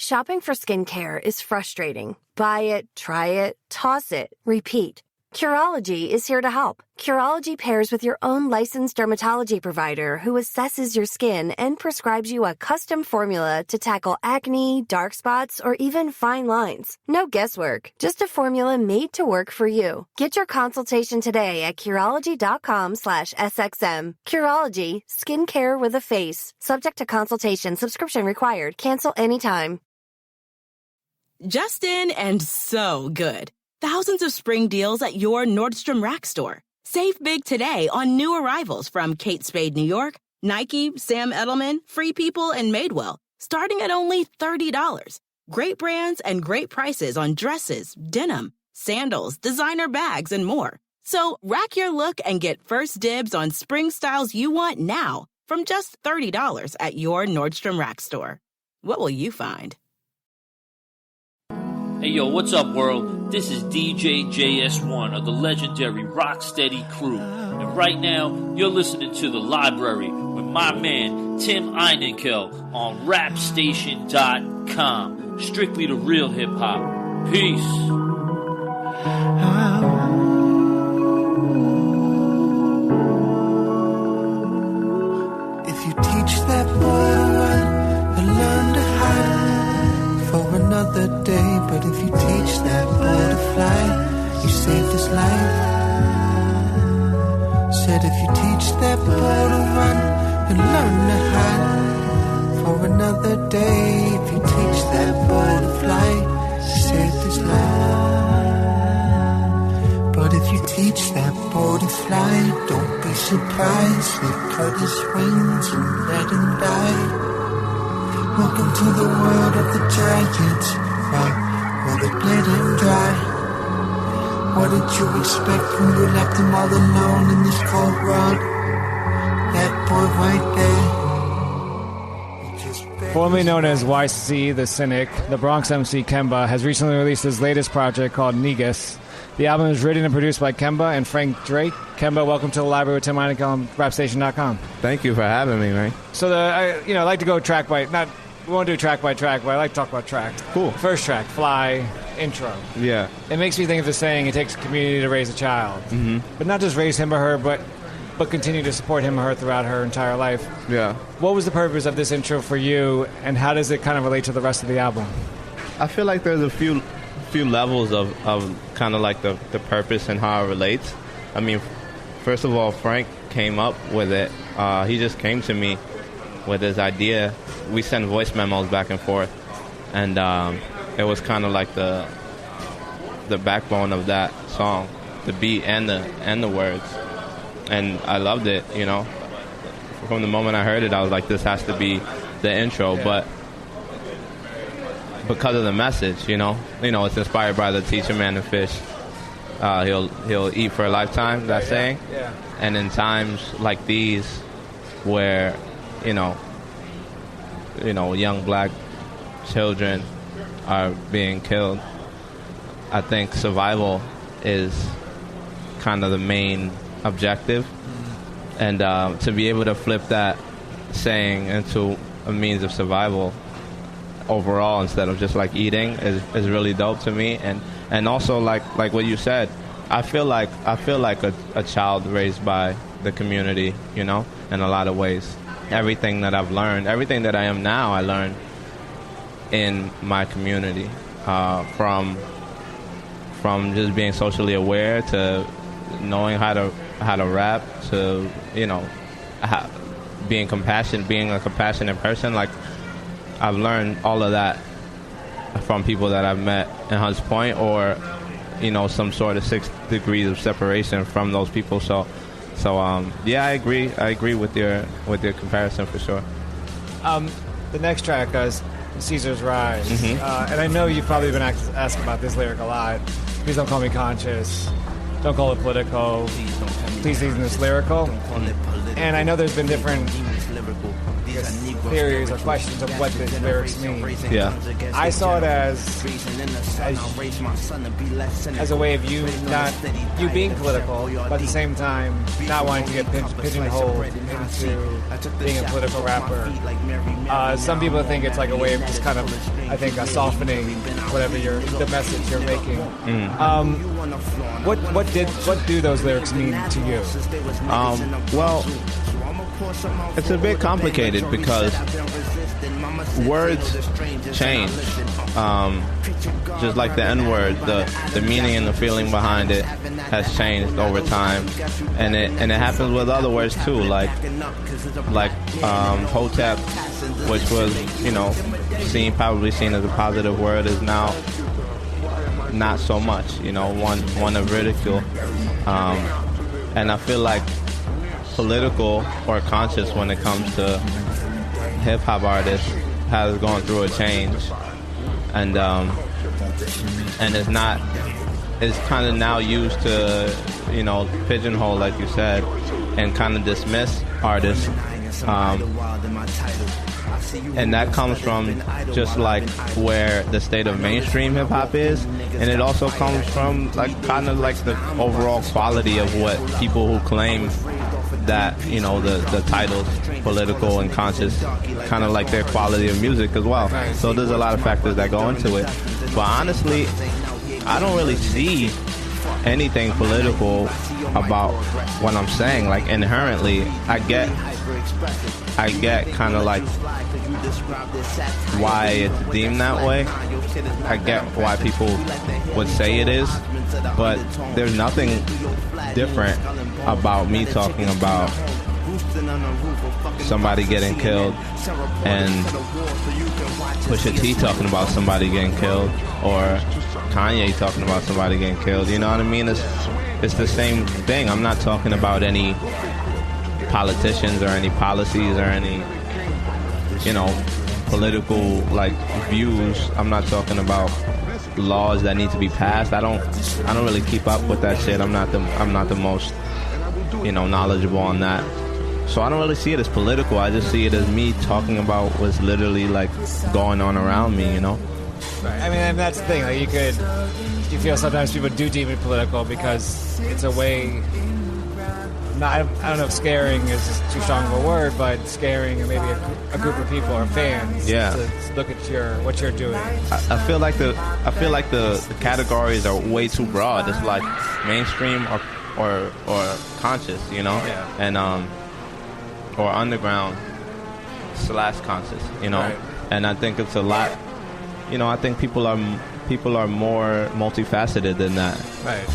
Shopping for skincare is frustrating. Buy it, try it, toss it, repeat. Curology is here to help. Curology pairs with your own licensed dermatology provider who assesses your skin and prescribes you a custom formula to tackle acne, dark spots, or even fine lines. No guesswork, just a formula made to work for you. Get your consultation today at Curology.com/SXM. Curology, skincare with a face. Subject to consultation, subscription required. Cancel anytime. Justin and so good. Thousands of spring deals at your Nordstrom Rack store. Save big today on new arrivals from Kate Spade New York, Nike, Sam Edelman, Free People, and Madewell, starting at only $30. Great brands and great prices on dresses, denim, sandals, designer bags, and more. So rack your look and get first dibs on spring styles you want now from just $30 at your Nordstrom Rack store. What will you find? Hey yo, what's up world? This is DJ JS1 of the legendary Rocksteady crew. And right now, you're listening to The Library with my man Tim Einenkel on rapstation.com. Strictly the real hip hop. Peace. If you teach that boy to run, he'll learn to hide for another day. But if you teach that boy to fly, you saved his life. Said if you teach that boy to run, he'll learn to hide for another day. If you teach that boy to fly, you saved his life. But if you teach that boy to fly, don't be surprised. They cut his wings and let him die. Welcome to the world of the giants, right, where they bled him dry. What did you expect when you left him all alone in this cold world? That boy right there. Formerly known as YC the Cynic, the Bronx MC Kemba has recently released his latest project called Negus. The album is written and produced by Kemba and Frank Drake. Kemba, welcome to the library with Tim Einenkel on rapstation.com. Thank you for having me, man. So I like to go track by, we won't do track by track, but I like to talk about tracks. Cool. First track, Fly, intro. Yeah. It makes me think of the saying, it takes a community to raise a child. Mm-hmm. But not just raise him or her, but continue to support him or her throughout her entire life. Yeah. What was the purpose of this intro for you, and how does it kind of relate to the rest of the album? I feel like there's a few levels of kind of like the purpose and how it relates. I mean, first of all, Frank came up with it. He just came to me with his idea. We sent voice memos back and forth, and it was kind of like the backbone of that song, the beat and the words. And I loved it, you know. From the moment I heard it, I was like, this has to be the intro. Yeah. But because of the message, you know, it's inspired by the teacher man and fish. He'll eat for a lifetime, that saying. Yeah. And in times like these, where young black children are being killed, I think survival is kind of the main objective. And to be able to flip that saying into a means of survival overall instead of just like eating is really dope to me. And also like what you said, I feel like a child raised by the community, you know, in a lot of ways. Everything that I've learned, everything that I am now, I learned in my community, from just being socially aware to knowing how to rap to being a compassionate person. Like, I've learned all of that from people that I've met in Hunts Point, or some sort of 6 degrees of separation from those people. So yeah, I agree with your comparison for sure. The next track is Caesar's Rise. Mm-hmm. And I know you've probably been asked about this lyric a lot. Please don't call me conscious. Don't call it political. Please isn't this lyrical. And I know there's been different theories or questions of what the lyrics mean. Yeah. I saw it as a way of you being political, but at the same time not wanting to get pigeonholed into being a political rapper. Some people think it's like a way of just kind of, I think, softening whatever the message you're making. What do those lyrics mean to you? Well, it's a bit complicated because words change. Just like the N-word, the meaning and the feeling behind it has changed over time, and it happens with other words too, like Hotep, which was probably seen as a positive word, is now not so much. One of ridicule, and I feel like political or conscious when it comes to hip-hop artists has gone through a change, and it's kind of now used to pigeonhole, like you said, and kind of dismiss artists, and that comes from just like where the state of mainstream hip-hop is, and it also comes from like kind of like the overall quality of what people who claim that the titles political and conscious, kind of like their quality of music as well. So there's a lot of factors that go into it, but honestly I don't really see anything political about what I'm saying. Like inherently I get kind of like why it's deemed that way. I get why people would say it is, but there's nothing different about me talking about somebody getting killed and Pusha T talking about somebody getting killed, or Kanye talking about somebody getting killed. You know what I mean? It's the same thing. I'm not talking about any politicians or any policies or any political like views. I'm not talking about laws that need to be passed. I don't really keep up with that shit. I'm not the most knowledgeable on that. So I don't really see it as political. I just see it as me talking about what's literally like going on around me, Right. I mean, and that's the thing. Like you feel sometimes people do deem it political because it's a way. I don't know if scaring is too strong of a word, but scaring maybe a group of people or fans to look at what you're doing. I feel like the categories are way too broad. It's like mainstream or conscious, and or underground / conscious, Right. And I think it's a lot. I think people are more multifaceted than that. Right.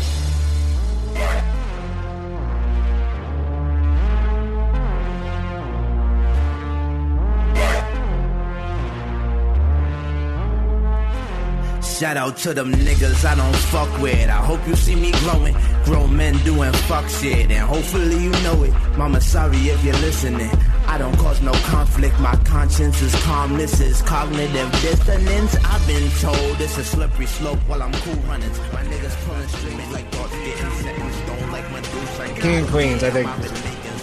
Shout out to them niggas I don't fuck with. I hope you see me glowing. Grown men doing fuck shit, and hopefully you know it. Mama, sorry if you're listening. I don't cause no conflict. My conscience is calm. This is cognitive dissonance. I've been told it's a slippery slope while I'm cool running. My niggas pulling strings like dogs getting set in stone like Medusa. King and Queens, I think.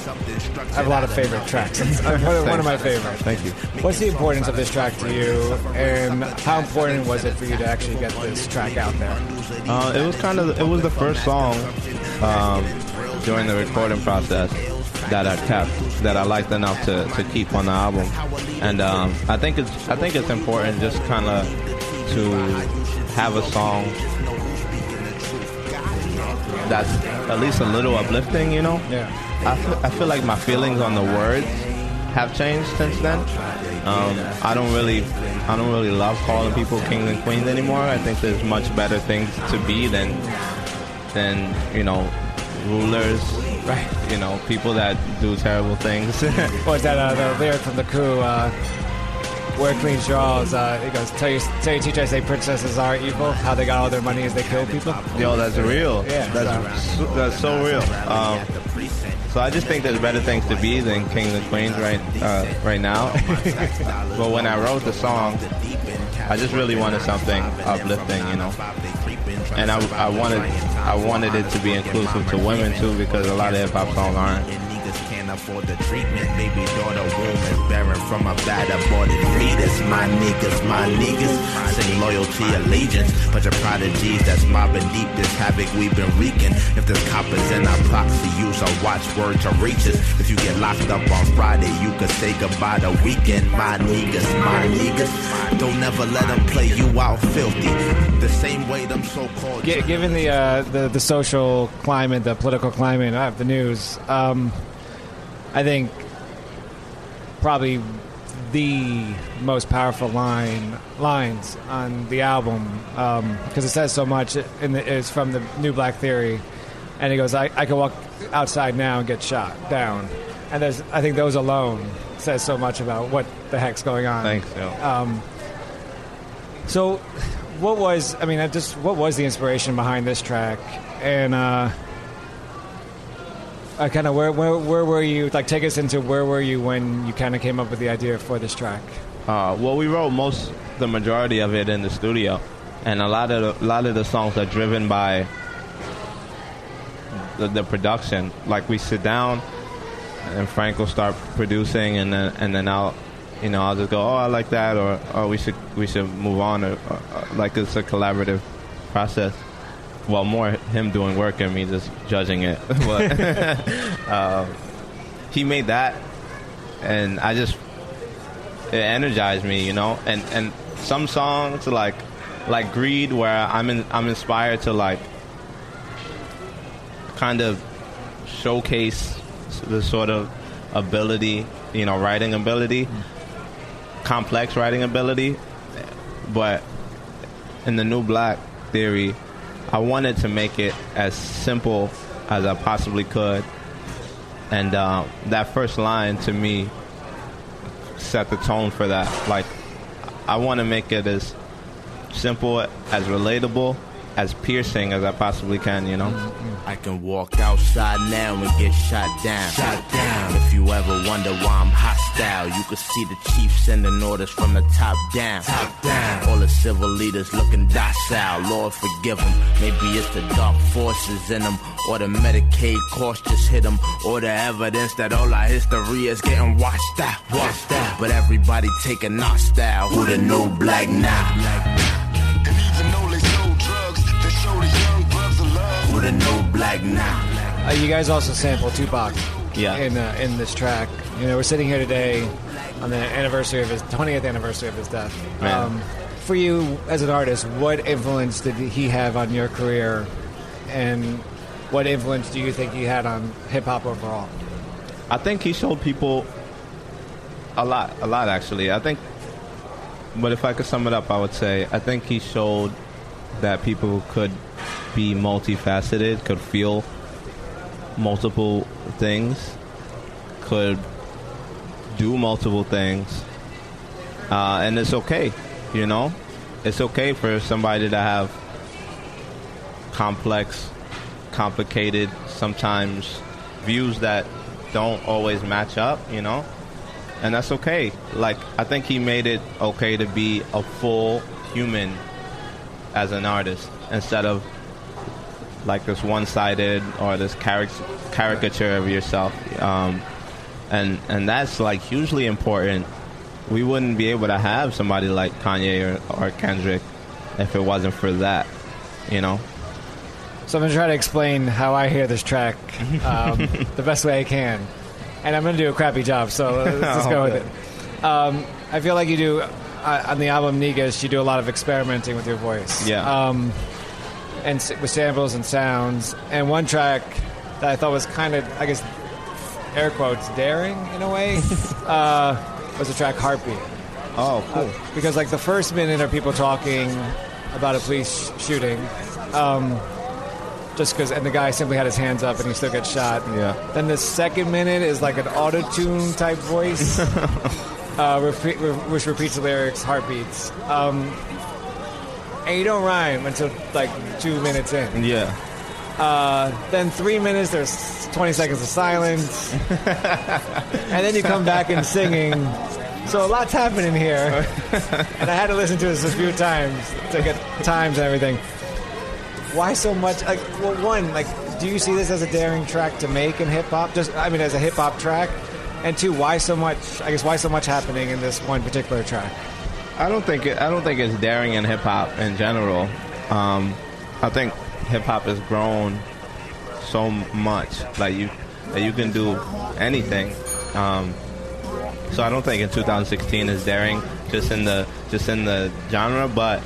I have a lot of favorite tracks. It's one of my favorites. Thank you. What's the importance of this track to you, and how important was it for you to actually get this track out there? It was the first song during the recording process that I kept, that I liked enough to keep on the album, and I think it's important just kind of to have a song that's at least a little uplifting, Yeah. I feel like my feelings on the words have changed since then. I don't really love calling people kings and queens anymore. I think there's much better things to be than rulers, right? People that do terrible things. What was that the lyric from The Coup? Wear clean straws. It goes, tell your teacher I say princesses are evil. How they got all their money is they kill people. Yo, that's real. Yeah, that's so real. So I just think there's better things to be than kings and queens right now. But when I wrote the song, I just really wanted something uplifting, And I wanted it to be inclusive to women too, because a lot of hip hop songs aren't. afford the treatment. Baby daughter womb is barren from a bad aborted fetus. My niggas sing loyalty, allegiance. Bunch of prodigies that's mobbing deep this havoc we've been wreaking. If there's coppers in our proxy, use our watchword to reach us. If you get locked up on Friday, you could say goodbye to weekend. My niggas, don't never let them play you out filthy. The same way them so-called... Given the social climate, the political climate of the news, I think probably the most powerful lines on the album, because it says so much, is from the New Black Theory, and he goes, I could walk outside now and get shot down. And I think those alone says so much about what the heck's going on. Thanks, yo. So what was the inspiration behind this track? And kind of where were you? Like, take us into where were you when you kind of came up with the idea for this track? Well, we wrote the majority of it in the studio, and a lot of the songs are driven by the production. Like, we sit down, and Frank will start producing, and then I'll just go, oh, I like that, or we should move on, or like, it's a collaborative process. Well, more him doing work and me just judging it. But he made that, and it energized me, And some songs like Greed, where I'm inspired to like kind of showcase the sort of ability, writing ability, complex writing ability. But in the New Black Theory, I wanted to make it as simple as I possibly could. And that first line, to me, set the tone for that. Like, I want to make it as simple, as relatable, as piercing as I possibly can, I can walk outside now and get shot down. If you ever wonder why I'm hostile, you can see the chief sending orders from the top down. All the civil leaders looking docile. Lord forgive them. Maybe it's the dark forces in them, or the Medicaid cost just hit them, or the evidence that all our history is getting washed out. But everybody taking our style. Who the New Black now? The New Black now. You guys also sample Tupac, yeah, in this track. We're sitting here today on the 20th anniversary of his death. For you as an artist, what influence did he have on your career, and what influence do you think he had on hip hop overall? I think he showed people a lot actually. I think, but if I could sum it up, I would say I think he showed that people could be multifaceted, could feel multiple things, could do multiple things, and it's okay, It's okay for somebody to have complex, complicated, sometimes views that don't always match up, and that's okay. Like, I think he made it okay to be a full human as an artist, instead of like this one-sided or this caricature of yourself, and that's like hugely important. We wouldn't be able to have somebody like Kanye or Kendrick if it wasn't for that, So I'm gonna try to explain how I hear this track the best way I can, and I'm gonna do a crappy job, so let's just go with it. I feel like you do on the album Negus, you do a lot of experimenting with your voice. Yeah. And with samples and sounds. And one track that I thought was kind of, I guess, air quotes, daring in a way, was the track Heartbeat. Oh, cool. Because, like, the first minute are people talking about a police shooting, just because, and the guy simply had his hands up and he still gets shot. Yeah. Then the second minute is like an auto-tune type voice, which repeats the lyrics, heartbeats. And you don't rhyme until like 2 minutes in. Yeah. Then 3 minutes, there's 20 seconds of silence. And then you come back and singing. So a lot's happening here. And I had to listen to this a few times to get times and everything. Why so much? Like, well, one, like, do you see this as a daring track to make in hip hop? As a hip hop track, and two, why so much? I guess why so much happening in this one particular track? I don't think it's daring in hip hop in general. I think hip hop has grown so much, like you can do anything. So I don't think in 2016 is daring just in the genre, but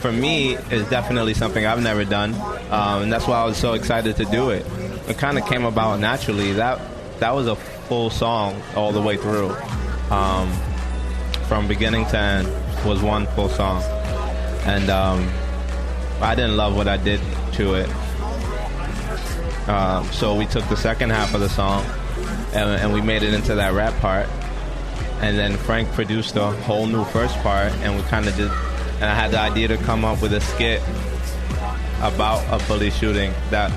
for me, it's definitely something I've never done, and that's why I was so excited to do it. It kind of came about naturally. That was a full song all the way through, from beginning to end was one full song, and I didn't love what I did to it. So we took the second half of the song and we made it into that rap part. And then Frank produced a whole new first part, and we kind of did. And I had the idea to come up with a skit about a police shooting that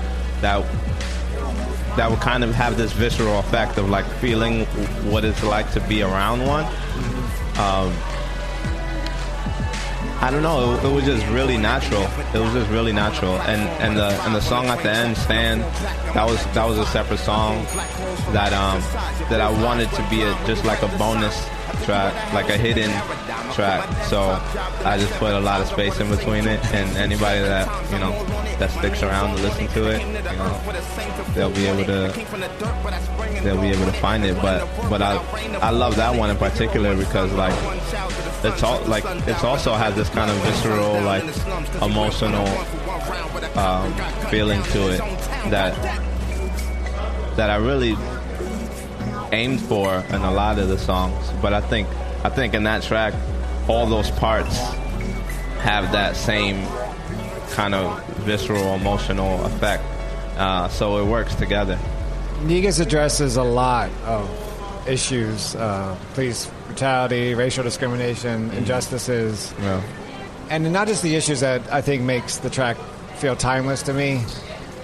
would kind of have this visceral effect of like feeling what it's like to be around one. I don't know. It was just really natural. And the song at the end, "Stand," that was a separate song that I wanted to be just like a bonus track, like a hidden track. So I just put a lot of space in between it, and anybody that that sticks around to listen to it, they'll be able to find it. But I love that one in particular because it's also has this kind of visceral, like emotional feeling to it that I really aimed for in a lot of the songs. But I think in that track, all those parts have that same kind of visceral, emotional effect. So it works together. Negus addresses a lot of issues, police brutality, racial discrimination, injustices. Yeah. And not just the issues that I think makes the track feel timeless to me.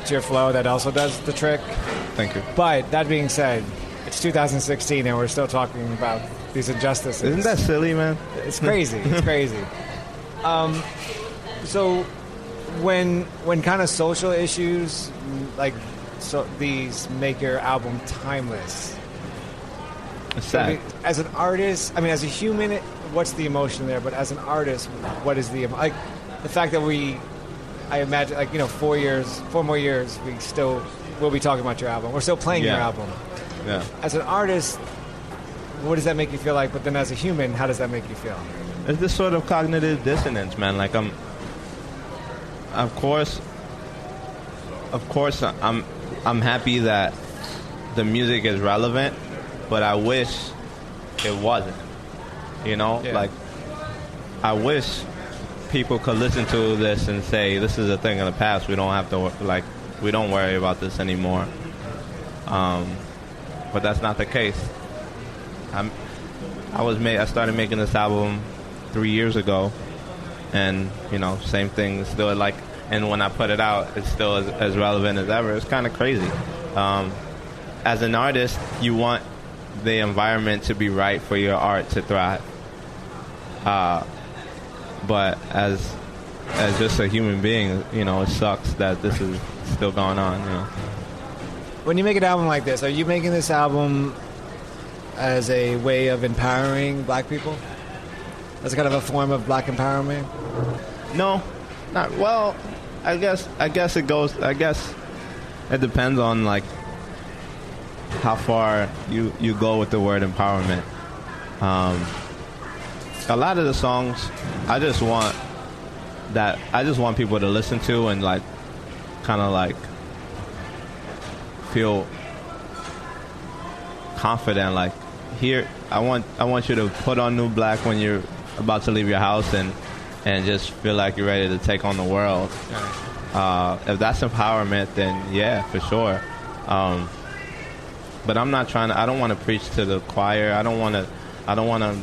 It's your flow that also does the trick. Thank you. But that being said, it's 2016 and we're still talking about these injustices. Isn't that silly, man? It's crazy. It's crazy. So when kind of social issues these make your album timeless. It's sad. As an artist, as a human, what's the emotion there? But as an artist, what is the fact that I imagine 4 more years, we'll be talking about your album. We're still playing your album. Yeah. As an artist, what does that make you feel like? But then as a human, how does that make you feel? It's this sort of cognitive dissonance, man. Like Of course, I'm happy that the music is relevant, but I wish it wasn't. Like I wish people could listen to this and say, "This is a thing in the past. We don't have to we don't worry about this anymore." But that's not the case. I started making this album 3 years ago, and same thing. Still and when I put it out, it's still as relevant as ever. It's kind of crazy. As an artist, you want the environment to be right for your art to thrive. But as just a human being, it sucks that this is still going on. When you make an album like this, are you making this album as a way of empowering black people? As kind of a form of black empowerment? No, not well. I guess it goes. I guess it depends on how far you go with the word empowerment. A lot of the songs, I just want people to listen to and kind of feel confident. Here, I want you to put on new black when you're about to leave your house and just feel like you're ready to take on the world. If that's empowerment, then yeah, for sure. But I'm not trying to. I don't want to preach to the choir. I don't want to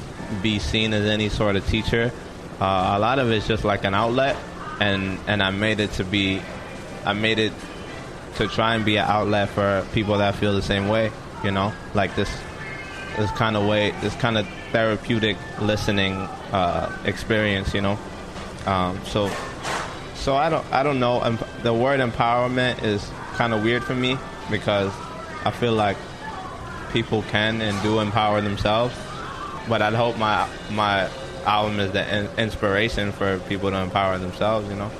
be seen as any sort of teacher. A lot of it's just like an outlet, and I made it to try and be an outlet for people that feel the same way. This kind of therapeutic listening experience. So I don't know. The word empowerment is kind of weird for me because I feel like people can and do empower themselves, but I'd hope my album is the inspiration for people to empower themselves, you know?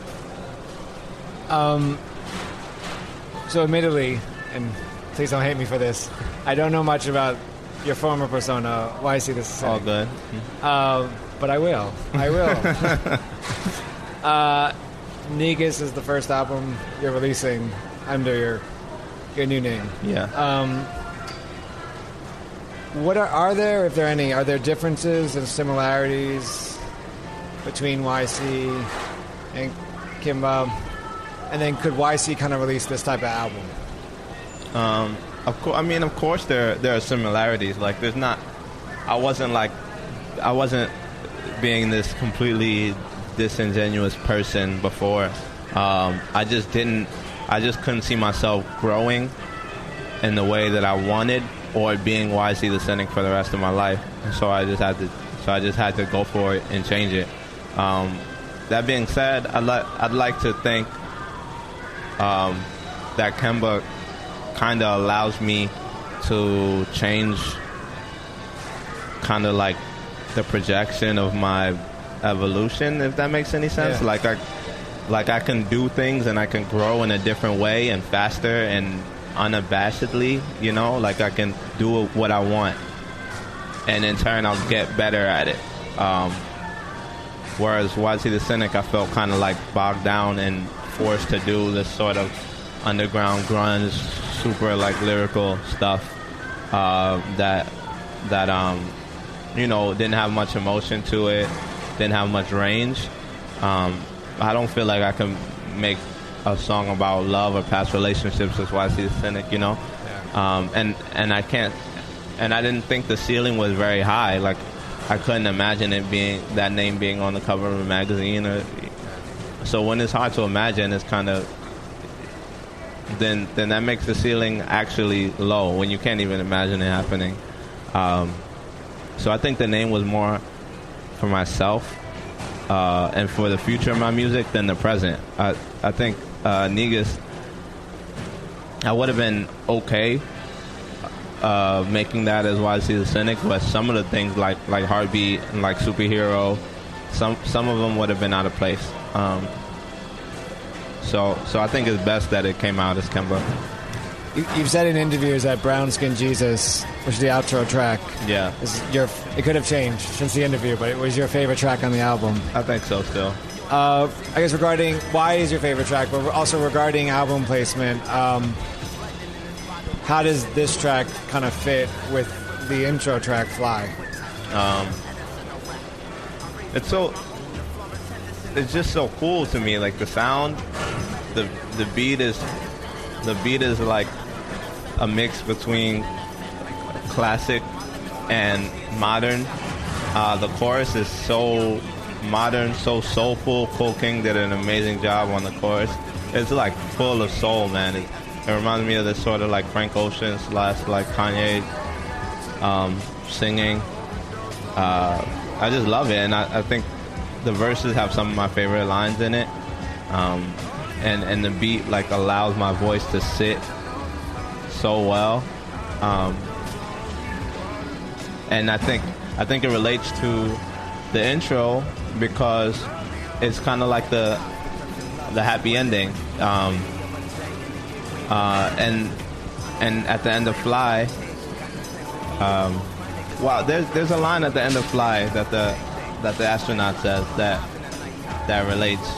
So admittedly, and please don't hate me for this, I don't know much about your former persona, Why I See This Cynic. All good. But I will. Negus is the first album you're releasing under your new name. Yeah. What are there, if there are any, are there differences and similarities between YC and Kemba? And then could YC kind of release this type of album? Of course there are similarities. Like I wasn't being this completely disingenuous person before. I just couldn't see myself growing in the way that I wanted, or being YC the Cynic for the rest of my life. And so I just had to go for it and change it. That being said, I'd like to think that Kemba kind of allows me to change kind of like the projection of my evolution, if that makes any sense. Yeah. Like I can do things and I can grow in a different way and faster and unabashedly, you know, like I can do what I want, and in turn I'll get better at it. Whereas YC the Cynic, I felt kind of like bogged down and forced to do this sort of underground grunge, super like lyrical stuff that you know, didn't have much emotion to it, didn't have much range. I don't feel like I can make a song about love or past relationships as YC the Cynic, you know. Yeah. And I can't, and I didn't think the ceiling was very high. Like I couldn't imagine that name being on the cover of a magazine, or so when it's hard to imagine, it's kind of then that makes the ceiling actually low when you can't even imagine it happening. So I think the name was more for myself and for the future of my music than the present. I think Negus, I would have been okay making that as YC the Cynic, but some of the things like Heartbeat and like Superhero, some of them would have been out of place. So I think it's best that it came out as Kemba. You've said in interviews that Brown Skin Jesus, which is the outro track, it could have changed since the interview, but it was your favorite track on the album. I think so still. I guess regarding why is your favorite track, but also regarding album placement, how does this track kind of fit with the intro track, Fly? It's just so cool to me, like the sound, the beat is like a mix between classic and modern. The chorus is so modern, so soulful. Cole King did an amazing job on the chorus. It's like full of soul, man. It reminds me of this sort of like Frank Ocean / like Kanye singing. I just love it, and I think the verses have some of my favorite lines in it. And the beat like allows my voice to sit so well. And I think it relates to the intro because it's kind of like the happy ending. And at the end of Fly, there's a line at the end of Fly that the astronaut says that relates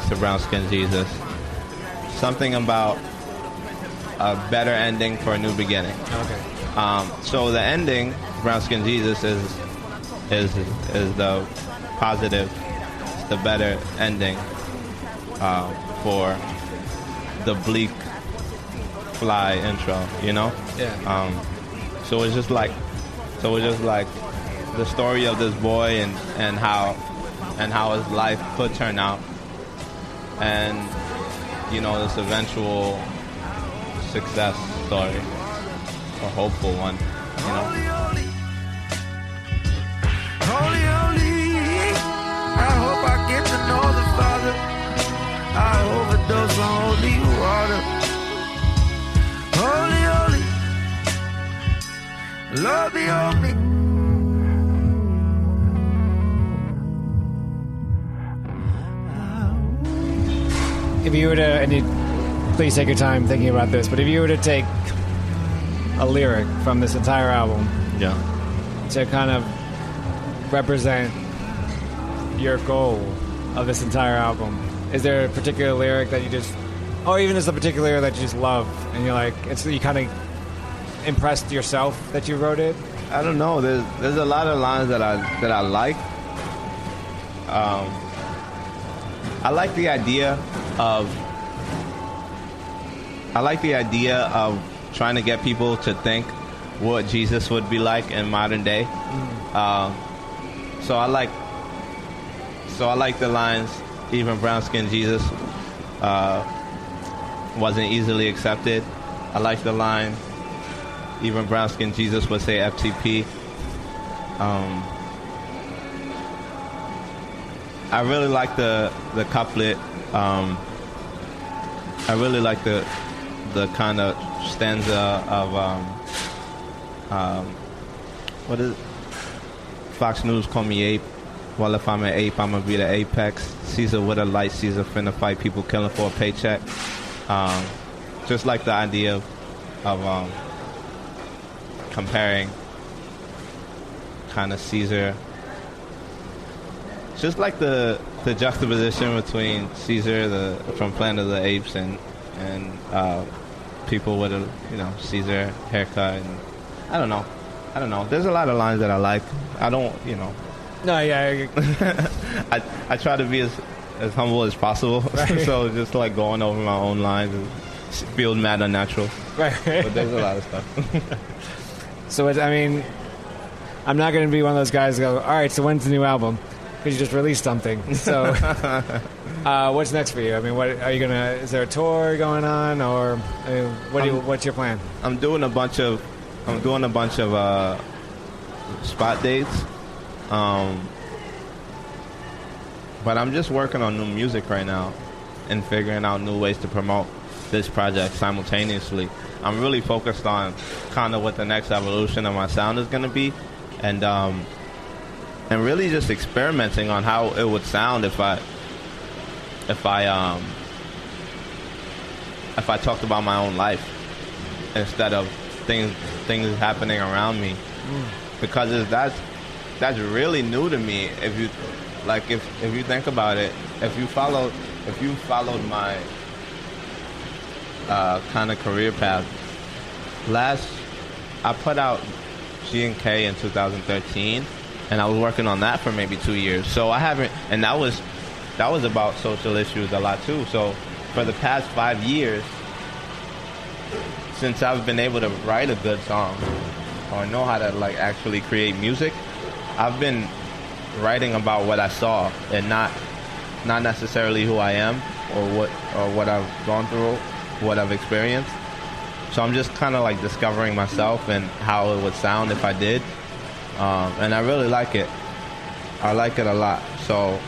to Brown Skin Jesus. Something about a better ending for a new beginning. Okay. So the ending, Brown Skin Jesus, is the positive, the better ending for the bleak Fly intro, you know? Yeah. So it's just like the story of this boy and how his life could turn out, and you know, this eventual success story, or hopeful one, you know. Holy, holy, I hope I get to know the Father. Lord, the only. If you were to, and you, please take your time thinking about this, but if you were to take a lyric from this entire album, Yeah. to kind of represent your goal of this entire album, is there a particular lyric that you just, or even just a particular lyric that you just love, and you're like, it's you kind of impressed yourself that you wrote it? I don't know. There's a lot of lines that I like. I like the idea of trying to get people to think what Jesus would be like in modern day. So I like the lines, even brown-skinned Jesus wasn't easily accepted. I like the line, even brown-skinned Jesus would say FTP. I really like the couplet. I really like the kind of stanza of what is it? Fox News call me ape. Well, if I'm an ape, I'm gonna be the apex. Caesar with a light, Caesar finna fight people killing for a paycheck. Just like the idea of comparing kind of Caesar. Just like the juxtaposition between Caesar from Planet of the Apes and people with a Caesar haircut, and I don't know. There's a lot of lines that I like. I don't. No, yeah. I try to be as humble as possible. Right. So just like going over my own lines and feel mad unnatural. Right. But there's a lot of stuff. So I'm not going to be one of those guys who go, all right, so when's the new album? Because you just released something. So what's next for you? I mean, what are you gonna? Is there a tour going on, or what's your plan? I'm doing a bunch of spot dates, but I'm just working on new music right now and figuring out new ways to promote this project simultaneously. I'm really focused on kind of what the next evolution of my sound is going to be, and really just experimenting on how it would sound if I talked about my own life instead of things happening around me, because that's really new to me. If you think about it, if you followed my kind of career path, I put out G&K in 2013. And I was working on that for maybe 2 years. So I haven't, and that was about social issues a lot too. So for the past 5 years, since I've been able to write a good song or know how to like actually create music, I've been writing about what I saw and not necessarily who I am or what I've gone through, what I've experienced. So I'm just kind of like discovering myself and how it would sound if I did. And I really like it. I like it a lot. So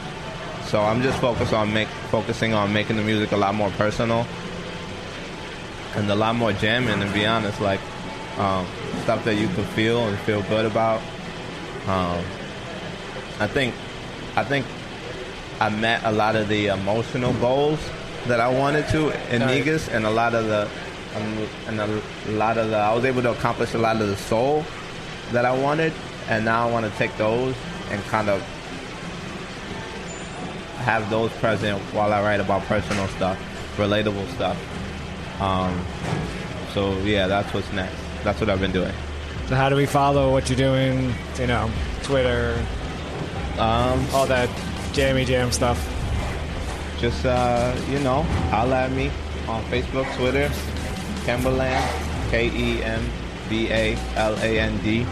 I'm just focusing on making the music a lot more personal and a lot more jamming, to be honest, like stuff that you could feel and feel good about. I think I met a lot of the emotional goals that I wanted to in Negus, and I was able to accomplish a lot of the soul that I wanted. And now I want to take those and kind of have those present while I write about personal stuff, relatable stuff. So yeah, that's what's next. That's what I've been doing. So how do we follow what you're doing? Twitter, all that jammy jam stuff. Just holla at me on Facebook, Twitter, Kembaland, KEMBALAND.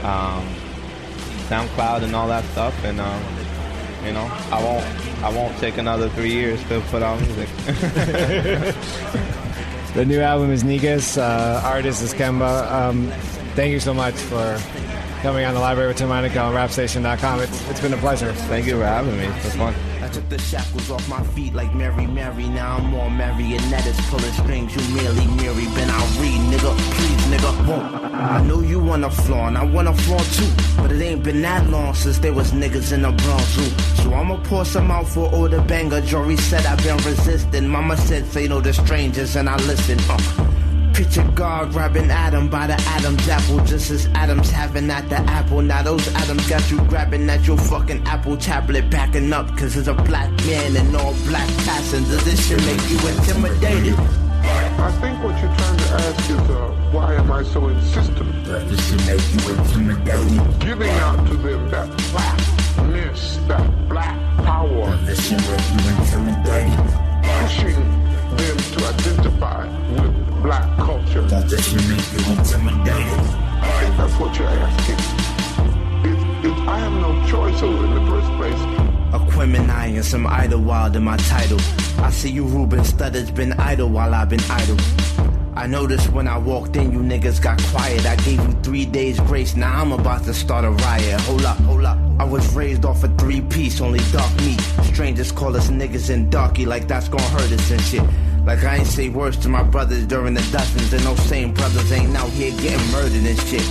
SoundCloud and all that stuff, and I won't take another 3 years to put out music. The new album is Negus. Artist is Kemba. Thank you so much for coming on the Library with Tim Einenkel on rapstation.com. It's been a pleasure. Thank you for having me. It's fun. I took the shackles off my feet like Mary. Now I'm more marionettes pulling strings. You merely Mary, been I'll read, nigga. Please, nigga, won't. I know you wanna floor, and I wanna floor too. But it ain't been that long since there was niggas in the Bronx Zoo. So I'ma pour some out for all the banger. Jory said I've been resisting. Mama said say no to strangers, and I listen. Picture God grabbing Adam by the Adam's apple, just as Adam's having at the apple. Now those Adams got you grabbing at your fucking Apple tablet, backing up, cause there's a black man and all black passengers. This shit make you intimidated. I think what you're trying to ask is, why am I so insistent? This should make you intimidated. Giving out to them that blackness, that black power. This should make you intimidated. Pushing them to identify with black culture. This should make you intimidated. I think that's what you're asking. I have no choice over in the first place. Aquemini and some Idlewild in my title. I see you Ruben Studdard's been idle while I've been idle. I noticed when I walked in, you niggas got quiet. I gave you 3 days grace, now I'm about to start a riot. Hold up. I was raised off a 3-piece, only dark meat. Strangers call us niggas and darky like that's gonna hurt us and shit. Like I ain't say words to my brothers during the dozens, and those same brothers ain't out here getting murdered and shit.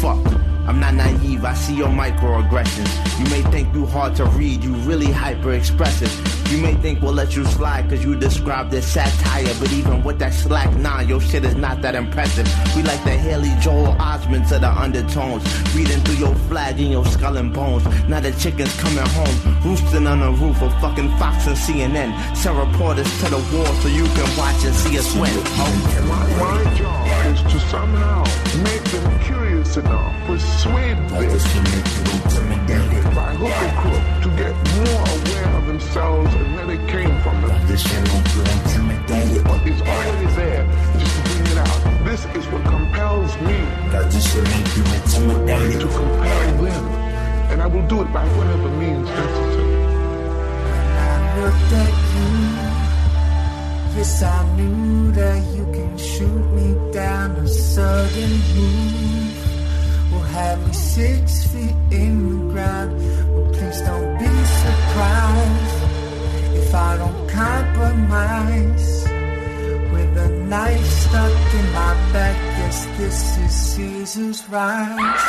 Fuck. I'm not naive, I see your microaggressions. You may think you hard to read, you really hyper-expressive. You may think we'll let you slide cause you described as satire, but even with that slack, nah, your shit is not that impressive. We like the Haley Joel Osments of the undertones, reading through your flag and your skull and bones. Now the chicken's coming home, roosting on the roof of fucking Fox and CNN. Send reporters to the war so you can watch and see us win. My job is to somehow make them curious enough, persuade them by hook or crook to get more aware of themselves and where they came from. This should make you intimidated. But it's already there, just to bring it out. This is what compels me. This should make you intimidated. To compel them. And I will do it by whatever means necessary. I looked at you. Yes, I knew that you can shoot me down a sudden move. Will have me 6 feet in the ground. Well, please don't be surprised if I don't compromise. With a knife stuck in my back, yes, this is Caesar's rise.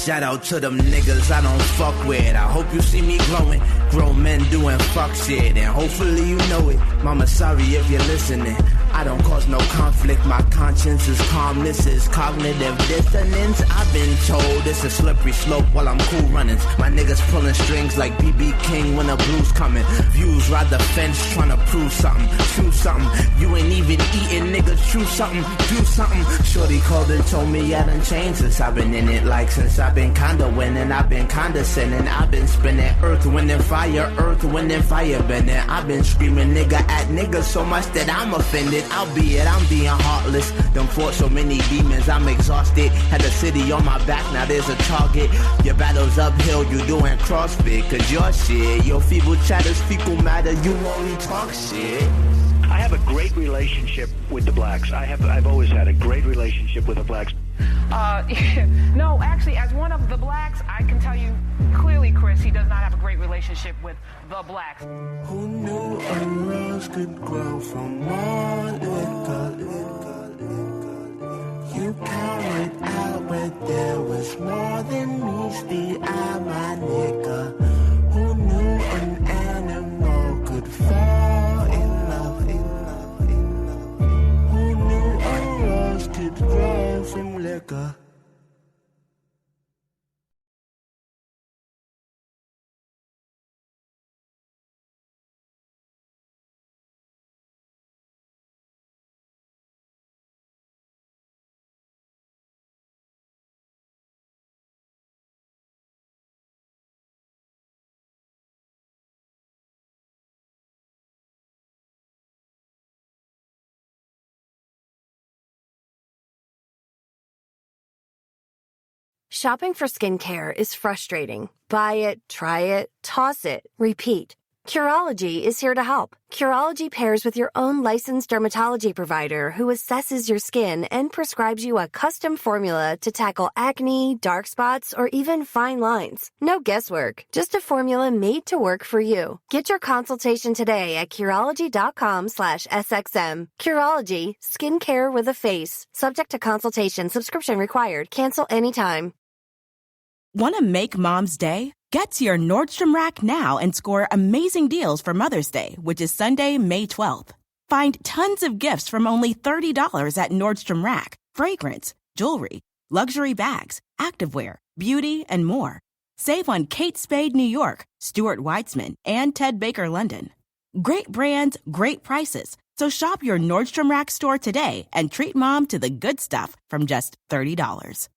Shout out to them niggas I don't fuck with. I hope you see me glowing. Grown men doing fuck shit, and hopefully you know it. Mama, sorry if you're listening. I don't cause no conflict. My conscience is calmness, is cognitive dissonance. I've been told it's a slippery slope while I'm cool runnings. My niggas pulling strings like BB King when the blues coming. Views ride the fence trying to prove something, choose something. You ain't even eating, nigga, choose something, do something. Shorty called and told me I done changed since I've been in it. Like since I've been kinda winning, I've been condescending. I've been spinning earth, wind and fire, earth, wind and fire bending. I've been screaming nigga at niggas so much that I'm offended. Albeit I'm being heartless. Done fought so many demons, I'm exhausted. Had the city on my back, now there's a target. Your battle's uphill, you doing CrossFit. Cause your shit, your feeble chatter's fecal matter, you only talk shit. I have a great relationship with the blacks. I've always had a great relationship with the blacks. No, actually, as one of the blacks, I can tell you clearly, Chris, he does not have a great relationship with the blacks. Who knew a rose could grow from more liquor? You counted out, but there was more than meets the eye, my nigga. Who knew an animal could fall in love? Who knew a rose could grow from liquor? Shopping for skincare is frustrating. Buy it, try it, toss it, repeat. Curology is here to help. Curology pairs with your own licensed dermatology provider who assesses your skin and prescribes you a custom formula to tackle acne, dark spots, or even fine lines. No guesswork, just a formula made to work for you. Get your consultation today at Curology.com/SXM. Curology, skincare with a face. Subject to consultation, subscription required. Cancel anytime. Want to make Mom's day? Get to your Nordstrom Rack now and score amazing deals for Mother's Day, which is Sunday, May 12th. Find tons of gifts from only $30 at Nordstrom Rack. Fragrance, jewelry, luxury bags, activewear, beauty, and more. Save on Kate Spade New York, Stuart Weitzman, and Ted Baker London. Great brands, great prices. So shop your Nordstrom Rack store today and treat Mom to the good stuff from just $30.